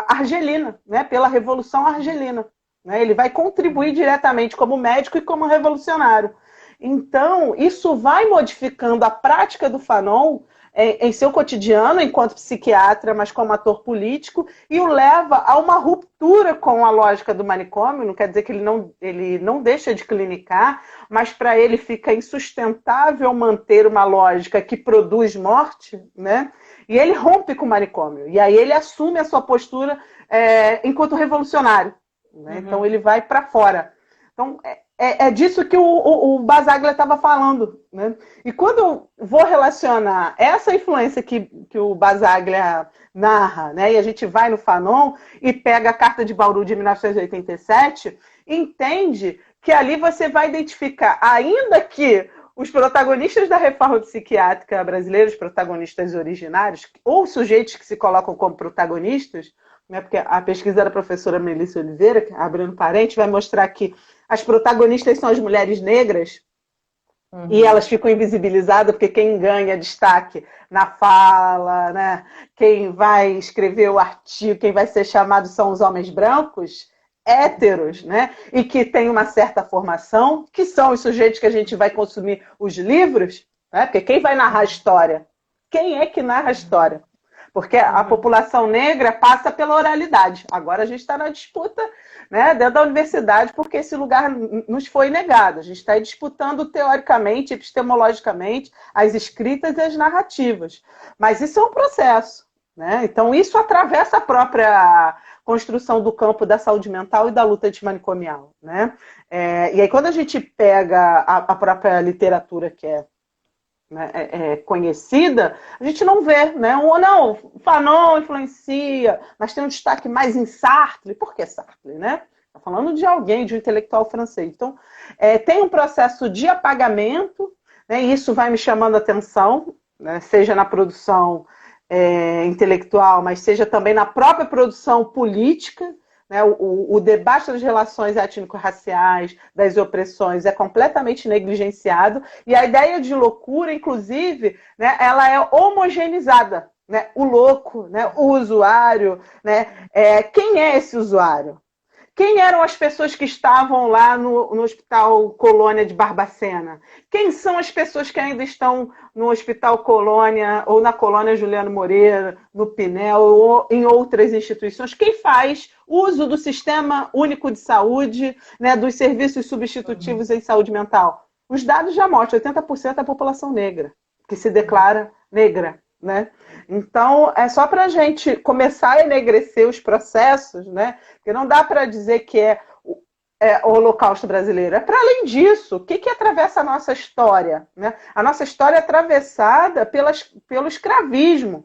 argelina, né, pela Revolução Argelina. Né? Ele vai contribuir diretamente como médico e como revolucionário. Então, isso vai modificando a prática do Fanon em seu cotidiano, enquanto psiquiatra, mas como ator político, e o leva a uma ruptura com a lógica do manicômio. Não quer dizer que ele não deixa de clinicar, mas para ele fica insustentável manter uma lógica que produz morte, né? E ele rompe com o manicômio. E aí ele assume a sua postura enquanto revolucionário. Né? Uhum. Então ele vai para fora. Então, é disso que o Basaglia estava falando. Né? E quando eu vou relacionar essa influência que o Basaglia narra, né? E a gente vai no Fanon e pega a Carta de Bauru de 1987, entende que ali você vai identificar, ainda que os protagonistas da reforma psiquiátrica brasileira, os protagonistas originários, ou sujeitos que se colocam como protagonistas, né? Porque a pesquisa da professora Melissa Oliveira, abrindo parênteses, vai mostrar que as protagonistas são as mulheres negras, uhum. E elas ficam invisibilizadas porque quem ganha destaque na fala, né? Quem vai escrever o artigo, quem vai ser chamado são os homens brancos, héteros, né? E que tem uma certa formação, que são os sujeitos que a gente vai consumir os livros, né? Porque quem vai narrar a história? Quem é que narra a história? Porque a população negra passa pela oralidade. Agora a gente está na disputa, né, dentro da universidade, porque esse lugar nos foi negado. A gente está disputando teoricamente, epistemologicamente, as escritas e as narrativas. Mas isso é um processo. né? Então, isso atravessa a própria construção do campo da saúde mental e da luta antimanicomial, né? E aí, quando a gente pega a própria literatura que né, conhecida, a gente não vê, né? Não, Fanon influencia, mas tem um destaque mais em Sartre. Por que Sartre, né? Está falando de alguém, de um intelectual francês. Então, tem um processo de apagamento, né? E isso vai me chamando a atenção, né? Seja na produção intelectual, mas seja também na própria produção política, né? O debate das relações étnico-raciais, das opressões, é completamente negligenciado, e a ideia de loucura, inclusive, né, ela é homogeneizada, né? O louco, né? O usuário, né? Quem é esse usuário? Quem eram as pessoas que estavam lá no Hospital Colônia de Barbacena? Quem são as pessoas que ainda estão no Hospital Colônia ou na Colônia Juliano Moreira, no Pinel ou em outras instituições? Quem faz uso do Sistema Único de Saúde, né, dos serviços substitutivos em saúde mental? Os dados já mostram, 80% da população negra, que se declara negra, né? Então, é só para a gente começar a enegrecer os processos, né? Porque não dá para dizer que é o Holocausto brasileiro. É para além disso. O que atravessa a nossa história, né? A nossa história é atravessada pelo escravismo,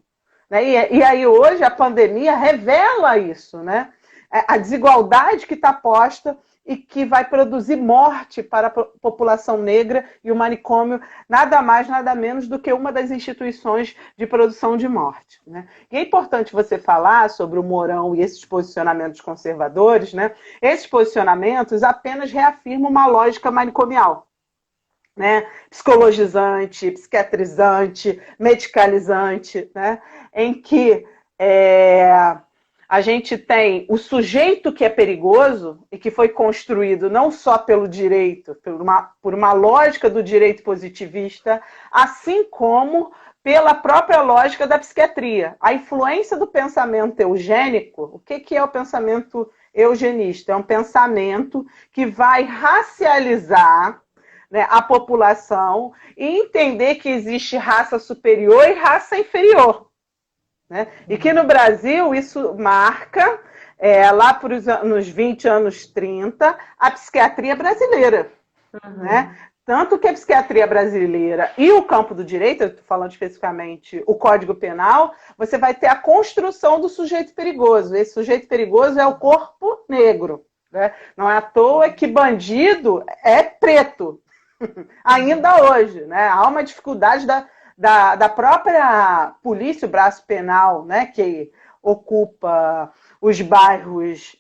né? E aí hoje a pandemia revela isso, né? A desigualdade que está posta e que vai produzir morte para a população negra, e o manicômio nada mais, nada menos do que uma das instituições de produção de morte, né? E é importante você falar sobre o Mourão e esses posicionamentos conservadores, né? Esses posicionamentos apenas reafirmam uma lógica manicomial, né? Psicologizante, psiquiatrizante, medicalizante, né? Em que a gente tem o sujeito que é perigoso e que foi construído não só pelo direito, por uma lógica do direito positivista, assim como pela própria lógica da psiquiatria. A influência do pensamento eugênico, o que é o pensamento eugenista? É um pensamento que vai racializar, né, a população e entender que existe raça superior e raça inferior. Né? E que no Brasil isso marca, lá para os anos 20, anos 30, a psiquiatria brasileira. Uhum. Né? Tanto que a psiquiatria brasileira e o campo do direito, eu estou falando especificamente o Código Penal, você vai ter a construção do sujeito perigoso. Esse sujeito perigoso é o corpo negro. Né? Não é à toa que bandido é preto, ainda hoje. Né? Há uma dificuldade da própria polícia, o braço penal, né, que ocupa os bairros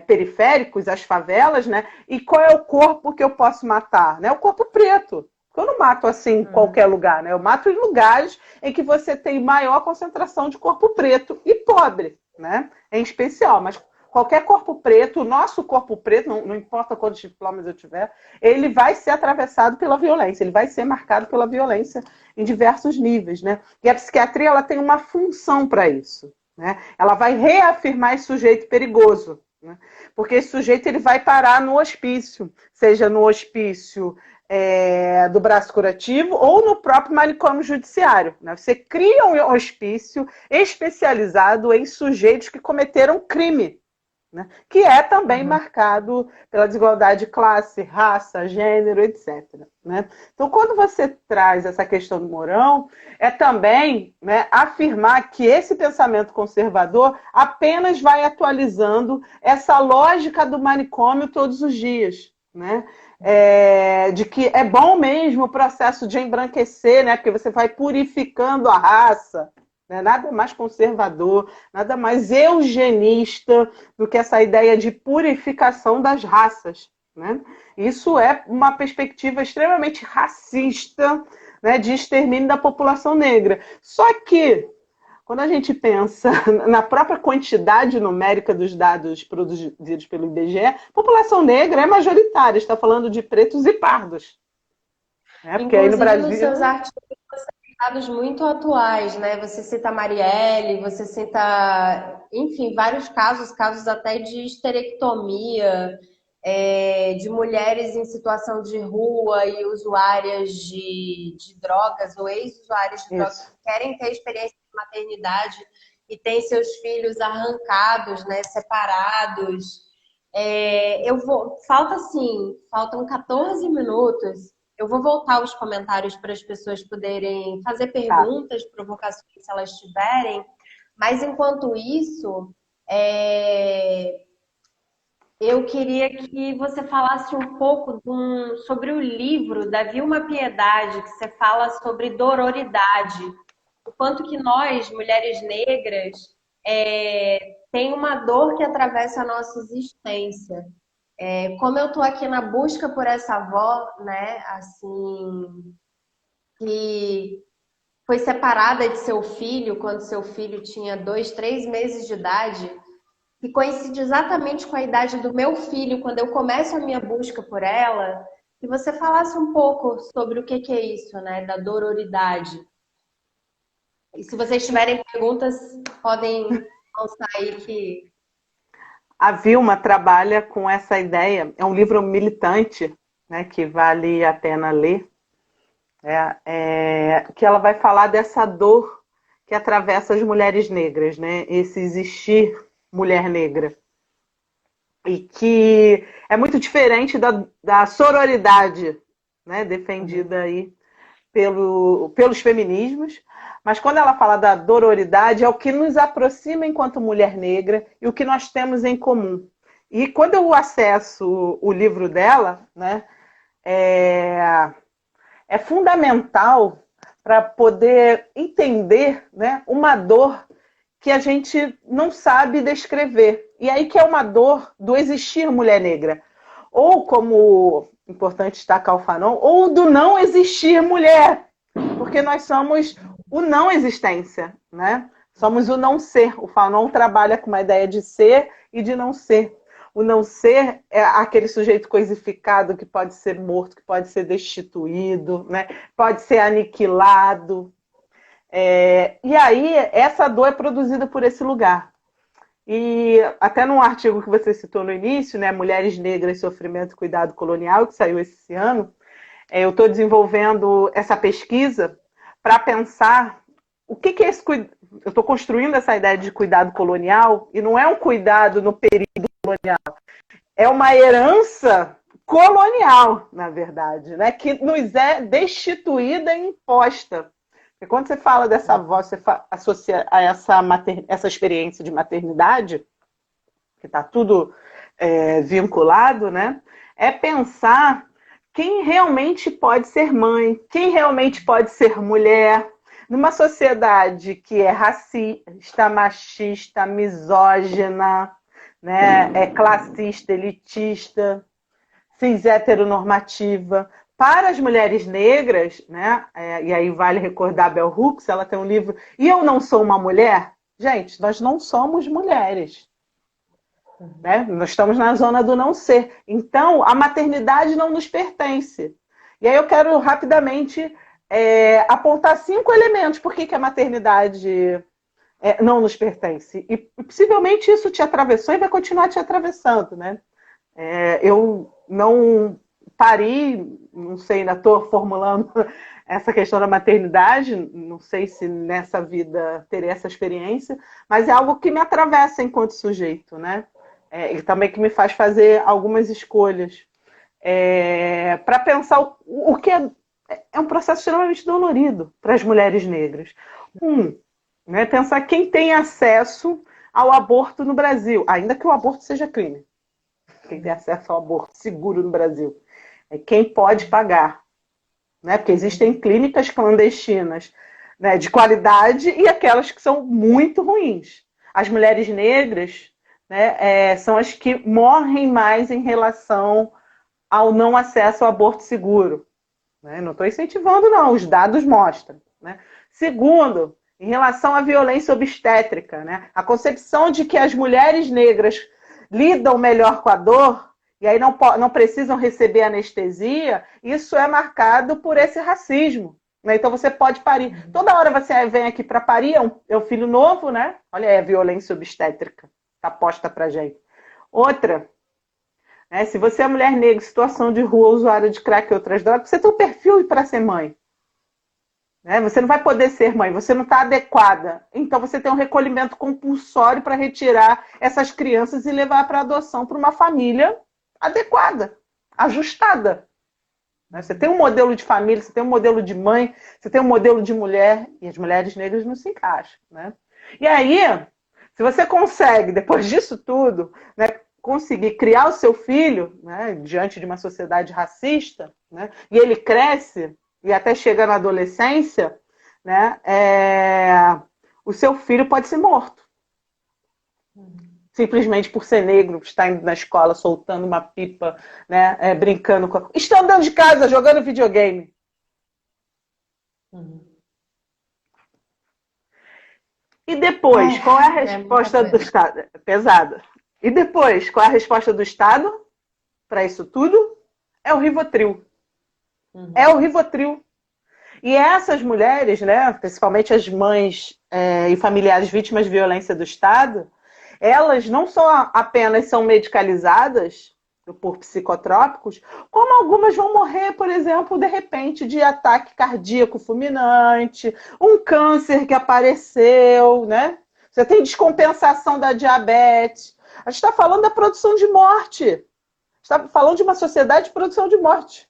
periféricos, as favelas, né? E qual é o corpo que eu posso matar? Né? O corpo preto. Eu não mato assim em qualquer lugar, né? Eu mato em lugares em que você tem maior concentração de corpo preto e pobre, né? Em especial, mas qualquer corpo preto, o nosso corpo preto, não importa quantos diplomas eu tiver, ele vai ser atravessado pela violência, ele vai ser marcado pela violência em diversos níveis, né? E a psiquiatria, ela tem uma função para isso, né? Ela vai reafirmar esse sujeito perigoso, né? Porque esse sujeito ele vai parar no hospício, seja no hospício do braço curativo ou no próprio manicômio judiciário, né? Você cria um hospício especializado em sujeitos que cometeram crime, né? Que é também marcado pela desigualdade de classe, raça, gênero, etc. Né? Então, quando você traz essa questão do Mourão, é também, né, afirmar que esse pensamento conservador apenas vai atualizando essa lógica do manicômio todos os dias, né? De que é bom mesmo o processo de embranquecer, né? Porque você vai purificando a raça. Nada mais conservador, nada mais eugenista do que essa ideia de purificação das raças. Né? Isso é uma perspectiva extremamente racista, né, de extermínio da população negra. Só que, quando a gente pensa na própria quantidade numérica dos dados produzidos pelo IBGE, a população negra é majoritária, está falando de pretos e pardos. Porque inclusive, aí no Brasil... nos seus artigos, dados muito atuais, né? Você cita Marielle, você cita, enfim, vários casos até de histerectomia, de mulheres em situação de rua e usuárias de drogas ou ex-usuárias de drogas que querem ter experiência de maternidade e tem seus filhos arrancados, né, separados. Faltam 14 minutos. Eu vou voltar os comentários para as pessoas poderem fazer Tá. perguntas, provocações, se elas tiverem. Mas enquanto isso, eu queria que você falasse um pouco sobre o livro da Vilma Piedade, que você fala sobre dororidade. O quanto que nós, mulheres negras, tem uma dor que atravessa a nossa existência. Como eu estou aqui na busca por essa avó, né, assim, que foi separada de seu filho quando seu filho tinha 2, 3 meses de idade, que coincide exatamente com a idade do meu filho, quando eu começo a minha busca por ela, que você falasse um pouco sobre o que é isso, né, da dororidade. E se vocês tiverem perguntas, podem lançar aí que... A Vilma trabalha com essa ideia, é um livro militante, né, que vale a pena ler, que ela vai falar dessa dor que atravessa as mulheres negras, né, esse existir mulher negra. E que é muito diferente da sororidade, né, defendida aí pelos feminismos, mas quando ela fala da dororidade, é o que nos aproxima enquanto mulher negra e o que nós temos em comum. E quando eu acesso o livro dela, né, é fundamental para poder entender, né, uma dor que a gente não sabe descrever. E aí que é uma dor do existir mulher negra. Ou, como importante destacar o Fanon, ou do não existir mulher. Porque nós somos o não existência, né? Somos o não ser. O Fanon trabalha com uma ideia de ser e de não ser. O não ser é aquele sujeito coisificado que pode ser morto, que pode ser destituído, né? Pode ser aniquilado. E aí, essa dor é produzida por esse lugar. E até num artigo que você citou no início, né, Mulheres Negras, Sofrimento e Cuidado Colonial, que saiu esse ano, eu estou desenvolvendo essa pesquisa para pensar o que é esse cuidado. Eu estou construindo essa ideia de cuidado colonial, e não é um cuidado no período colonial, é uma herança colonial, na verdade, né, que nos é destituída e imposta. Porque quando você fala dessa avó, você associa a essa experiência de maternidade, que está tudo vinculado, né? É pensar quem realmente pode ser mãe, quem realmente pode ser mulher, numa sociedade que é racista, machista, misógina, né? Classista, elitista, cis heteronormativa. Para as mulheres negras, né? E aí vale recordar a Bell Hooks, ela tem um livro E Eu Não Sou Uma Mulher? Gente, nós não somos mulheres. Né? Nós estamos na zona do não ser. Então, a maternidade não nos pertence. E aí eu quero rapidamente apontar 5 elementos por que a maternidade não nos pertence. E possivelmente isso te atravessou e vai continuar te atravessando. Né? Eu não pari, não sei, ainda estou formulando essa questão da maternidade, não sei se nessa vida terei essa experiência, mas é algo que me atravessa enquanto sujeito, né? E também que me faz fazer algumas escolhas. Para pensar o que é um processo extremamente dolorido para as mulheres negras. Né, pensar quem tem acesso ao aborto no Brasil, ainda que o aborto seja crime. Quem tem acesso ao aborto seguro no Brasil. Quem pode pagar. Né? Porque existem clínicas clandestinas, né, de qualidade e aquelas que são muito ruins. As mulheres negras, né, são as que morrem mais em relação ao não acesso ao aborto seguro. Né? Não estou incentivando, não. Os dados mostram. Né? Segundo, em relação à violência obstétrica, né? A concepção de que as mulheres negras lidam melhor com a dor e aí não precisam receber anestesia, isso é marcado por esse racismo. Né? Então você pode parir. Toda hora você vem aqui para parir, é um filho novo, né? Olha aí a violência obstétrica, está posta para gente. Outra, né? Se você é mulher negra, situação de rua, usuária de crack e outras drogas, você tem um perfil para ser mãe. né? Você não vai poder ser mãe, você não está adequada. Então você tem um recolhimento compulsório para retirar essas crianças e levar para adoção para uma família adequada, ajustada. Né? Você tem um modelo de família, você tem um modelo de mãe, você tem um modelo de mulher, e as mulheres negras não se encaixam. Né? E aí, se você consegue, depois disso tudo, né, conseguir criar o seu filho, né, diante de uma sociedade racista, né, e ele cresce e até chega na adolescência, né, o seu filho pode ser morto. Simplesmente por ser negro, estar indo na escola, soltando uma pipa, né, brincando com... Estão dentro de casa, jogando videogame. E depois, qual é a resposta do Estado? É pesada. E depois, qual é a resposta do Estado para isso tudo? É o Rivotril. É o Rivotril. E essas mulheres, né, principalmente as mães e familiares vítimas de violência do Estado, elas não só apenas são medicalizadas por psicotrópicos, como algumas vão morrer, por exemplo, de repente, de ataque cardíaco fulminante, um câncer que apareceu, né? Você tem descompensação da diabetes. A gente está falando da produção de morte. Está falando de uma sociedade de produção de morte.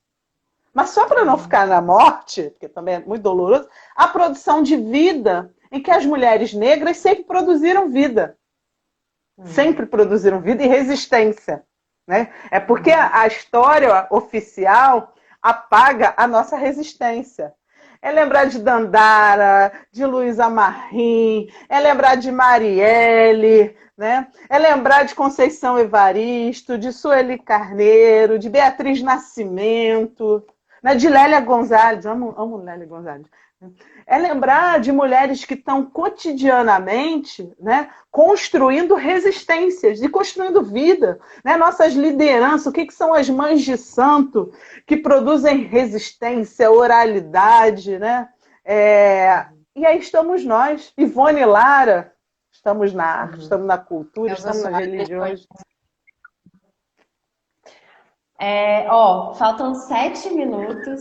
Mas só para não ficar na morte, porque também é muito doloroso, a produção de vida, em que as mulheres negras sempre produziram vida. Sempre produziram vida e resistência. Né? É porque a história oficial apaga a nossa resistência. É lembrar de Dandara, de Luísa Marim, é lembrar de Marielle, né? É lembrar de Conceição Evaristo, de Sueli Carneiro, de Beatriz Nascimento, né? De Lélia Gonzalez, amo Lélia Gonzalez. É lembrar de mulheres que estão cotidianamente, né, construindo resistências e construindo vida. Né? Nossas lideranças, o que são as mães de santo que produzem resistência, oralidade. Né? E aí estamos nós, Ivone e Lara, estamos na arte, estamos na cultura, estamos nas religiões. Faltam 7 minutos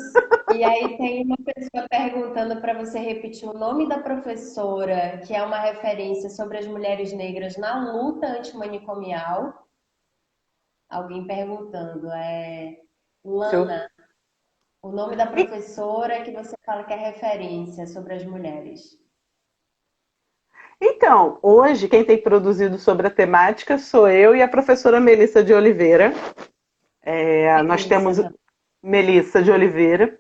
e aí tem uma pessoa perguntando para você repetir o nome da professora, que é uma referência sobre as mulheres negras na luta antimanicomial. Alguém perguntando, Lana, o nome da professora que você fala que é referência sobre as mulheres. Então, hoje quem tem produzido sobre a temática sou eu e a professora Melissa de Oliveira. Nós temos Melissa de Oliveira.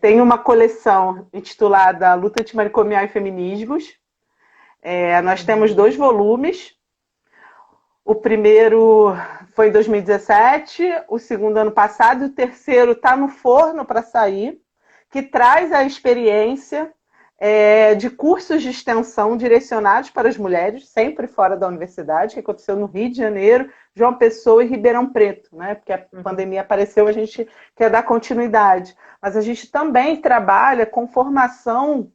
Tem uma coleção intitulada Luta Antimanicomial e Feminismos. Nós temos 2 volumes. O primeiro foi em 2017, o segundo ano passado, e o terceiro está no forno para sair, que traz a experiência de cursos de extensão direcionados para as mulheres, sempre fora da universidade, que aconteceu no Rio de Janeiro, João Pessoa e Ribeirão Preto, né? Porque a pandemia apareceu, a gente quer dar continuidade. Mas a gente também trabalha com formação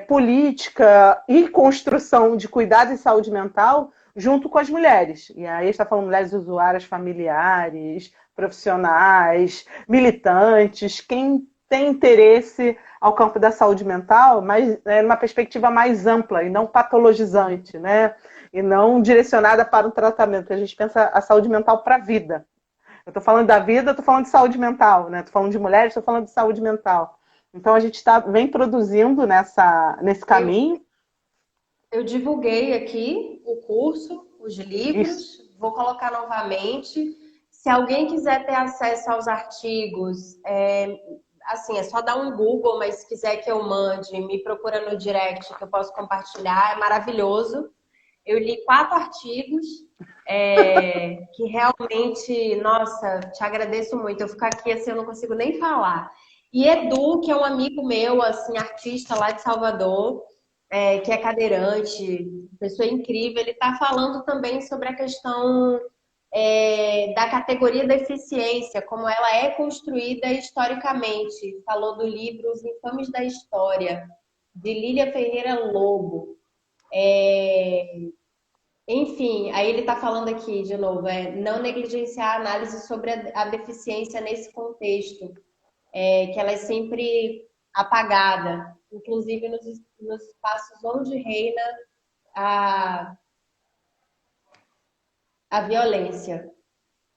política e construção de cuidado e saúde mental junto com as mulheres. E aí está falando mulheres usuárias familiares, profissionais, militantes, quem tem interesse ao campo da saúde mental, mas numa perspectiva mais ampla e não patologizante, né? E não direcionada para o tratamento. A gente pensa a saúde mental para a vida. Eu estou falando da vida, estou falando de saúde mental, né? Estou falando de mulheres, estou falando de saúde mental. Então a gente vem produzindo nesse caminho. Eu divulguei aqui o curso, os livros, vou colocar novamente. Se alguém quiser ter acesso aos artigos, assim, é só dar um Google, mas se quiser que eu mande, me procura no direct que eu posso compartilhar, é maravilhoso. Eu li 4 artigos, que realmente, nossa, te agradeço muito. Eu fico aqui assim, eu não consigo nem falar. E Edu, que é um amigo meu, assim, artista lá de Salvador, que é cadeirante, pessoa incrível, ele está falando também sobre a questão da categoria da eficiência, como ela é construída historicamente. Falou do livro Os Infames da História, de Lília Ferreira Lobo. Enfim, aí ele está falando aqui de novo, não negligenciar a análise sobre a deficiência nesse contexto, que elas sempre apagada, inclusive nos espaços onde reina a, a violência.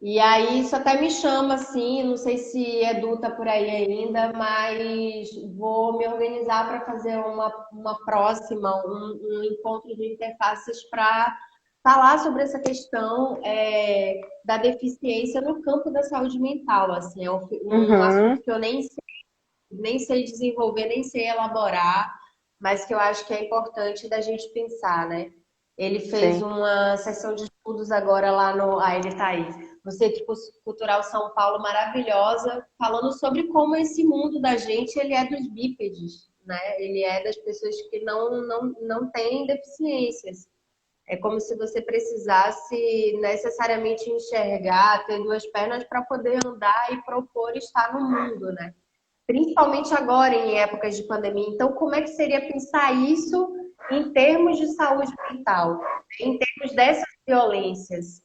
E aí isso até me chama, assim, não sei se é Duta por aí ainda, mas vou me organizar para fazer uma próxima, um encontro de interfaces para falar sobre essa questão da deficiência no campo da saúde mental. Assim, é um Uhum, assunto que eu nem sei desenvolver, nem sei elaborar, mas que eu acho que é importante da gente pensar, né? Ele fez sim. uma sessão de estudos agora lá no. Ah, ele tá aí. No Centro Cultural São Paulo, maravilhosa, falando sobre como esse mundo da gente, ele é dos bípedes, né? Ele é das pessoas que não têm deficiências. É como se você precisasse necessariamente enxergar, ter duas pernas para poder andar e propor estar no mundo, né? Principalmente agora em épocas de pandemia. Então, como é que seria pensar isso em termos de saúde mental, em termos dessas violências?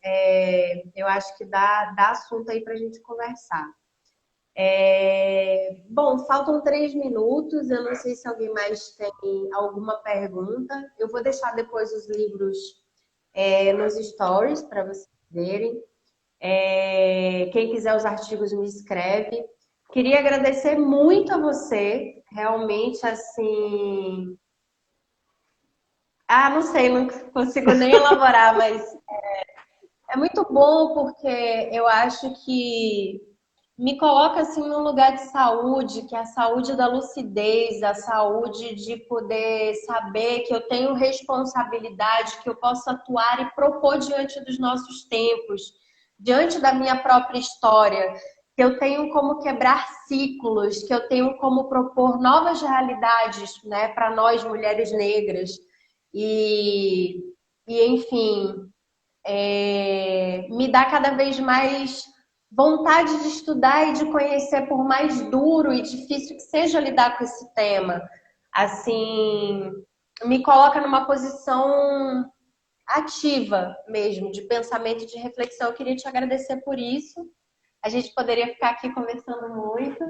Eu acho que dá assunto aí para a gente conversar. Bom, faltam 3 minutos. Eu não sei se alguém mais tem alguma pergunta. Eu vou deixar depois os livros nos stories para vocês verem. Quem quiser os artigos me escreve. Queria agradecer muito a você, realmente assim. Ah, não sei, não consigo nem elaborar, mas é muito bom porque eu acho que me coloca assim num lugar de saúde, que é a saúde da lucidez, a saúde de poder saber que eu tenho responsabilidade, que eu posso atuar e propor diante dos nossos tempos, diante da minha própria história, que eu tenho como quebrar ciclos, que eu tenho como propor novas realidades, né, para nós mulheres negras. E, enfim, me dá cada vez mais vontade de estudar e de conhecer, por mais duro e difícil que seja lidar com esse tema. Assim, me coloca numa posição ativa mesmo, de pensamento e de reflexão. Eu queria te agradecer por isso. A gente poderia ficar aqui conversando muito,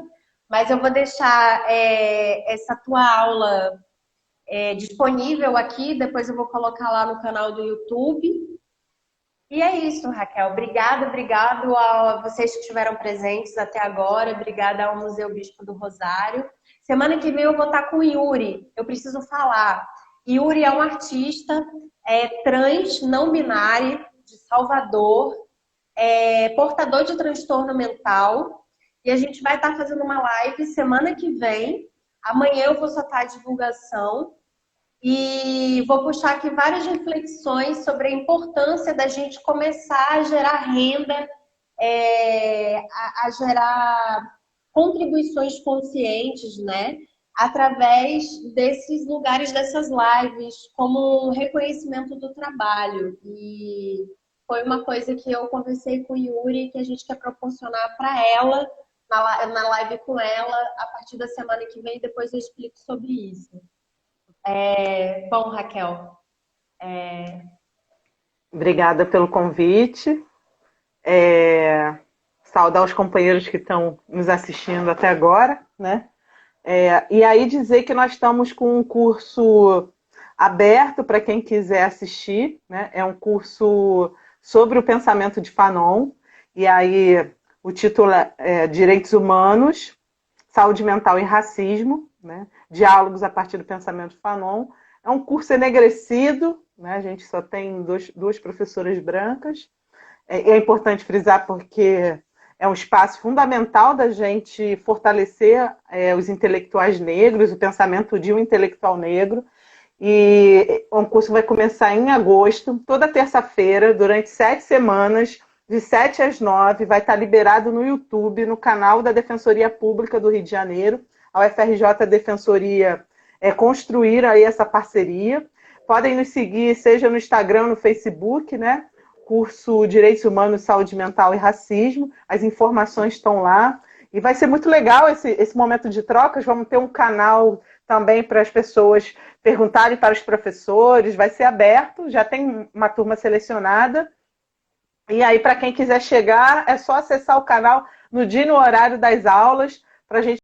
mas eu vou deixar essa tua aula disponível aqui, depois eu vou colocar lá no canal do YouTube. E é isso, Raquel. Obrigado a vocês que estiveram presentes até agora. Obrigada ao Museu Bispo do Rosário. Semana que vem eu vou estar com o Yuri. Eu preciso falar. Yuri é um artista trans, não binário, de Salvador, portador de transtorno mental. E a gente vai estar fazendo uma live semana que vem. Amanhã eu vou soltar a divulgação. E vou puxar aqui várias reflexões sobre a importância da gente começar a gerar renda, a gerar contribuições conscientes, né? Através desses lugares, dessas lives, como um reconhecimento do trabalho. E foi uma coisa que eu conversei com o Yuri, que a gente quer proporcionar para ela, na live com ela, a partir da semana que vem, depois eu explico sobre isso. Bom, Raquel, Obrigada pelo convite. Saudar os companheiros que estão nos assistindo até agora, né? E aí dizer que nós estamos com um curso aberto para quem quiser assistir, né? É um curso sobre o pensamento de Fanon, e aí o título é Direitos Humanos, Saúde Mental e Racismo, né? Diálogos a partir do pensamento de Fanon. É um curso enegrecido, né? A gente só tem duas professoras brancas. É importante frisar porque é um espaço fundamental da gente fortalecer os intelectuais negros, o pensamento de um intelectual negro. E o curso vai começar em agosto, toda terça-feira, durante 7 semanas, de 7 às 9, vai estar liberado no YouTube, no canal da Defensoria Pública do Rio de Janeiro. A UFRJ Defensoria construir aí essa parceria. Podem nos seguir, seja no Instagram, no Facebook, né? Curso Direitos Humanos, Saúde Mental e Racismo. As informações estão lá. E vai ser muito legal esse momento de trocas. Vamos ter um canal também para as pessoas perguntarem para os professores. Vai ser aberto, já tem uma turma selecionada. E aí, para quem quiser chegar, é só acessar o canal no dia e no horário das aulas, para a gente